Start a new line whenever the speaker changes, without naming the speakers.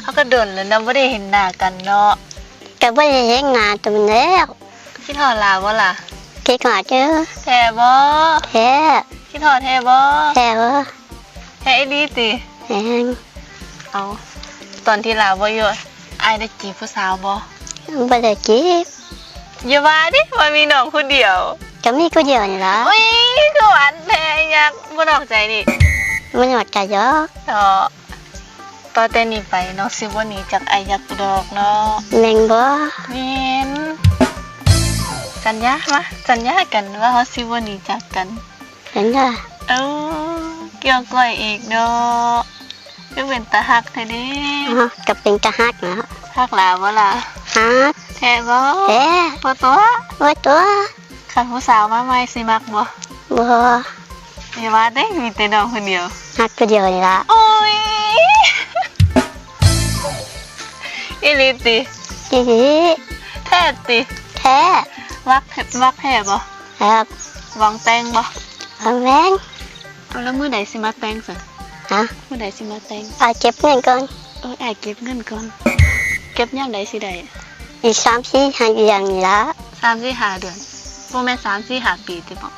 เขาก็โดนแล้วนะไม่ได้เห็นหน้ากันเนาะ
ก็บ่ได้เห็นหน้าตัวแล้ว
คิดฮอดลาวบ่ล่ะ
คิดว่าเจอ
แท้บ่
แท้
คิดฮอดแท้บ่
แท้บ่
แท้อีหลีติ
แท้
เอาตอนที่ลาวบ่อยู่อ้ายได้จีบผู้สาวบ่
บ่ได้จีบ
อย่าว่าดิว่ามีน้องคนเดียว
ก็มีคนเดียวนี่ล่ะ
อุ้ยคือหวานแท้อยากบ่นอกใจนี่
มันหมดใจยอก
เนาะต่อแต่นี้ไปน้องสิบ่หนีจากอ้ายยักษ์ดอกเนาะ
แม่นบ่
แม่นสัญญามาสัญญากันว่าเฮาสิบ่หนีจากกัน
สัญญา
เอ้าเกี่ยวก้อยอีกเนาะคือเป็นตาฮักแท้เด้
ก็เป็นตาฮักนะ
ฮักหลาบ่ล่ะ
ฮัก
แท้บ่
แท้
บ่ตัว
บ่ตัว
คันผู้สาวมาใหม่สิมักบ่
บ่
อย่าว่าเด้มีแต่น้องคนเดียว
ฮักคนเดียวนี่ล่ะ
โอ้ยอีหลีติ
อีหลี
แท้ติ
แท้
มักแท้บ่
ครับ
หวังแต่งบ่
แม่น
เอาแล้วมื้อใดสิมาแต่งซะ
ฮะ
มื้อใดสิมาแต่ง
เก็บเงินก่อน
อ้ายเก็บเงินก่อนเก็บยามใดสิได้
อีก3-4 เดือนนี่ล่ะ
3-4 5 เดือนบ่แม่น3-4 5 ปีติบ่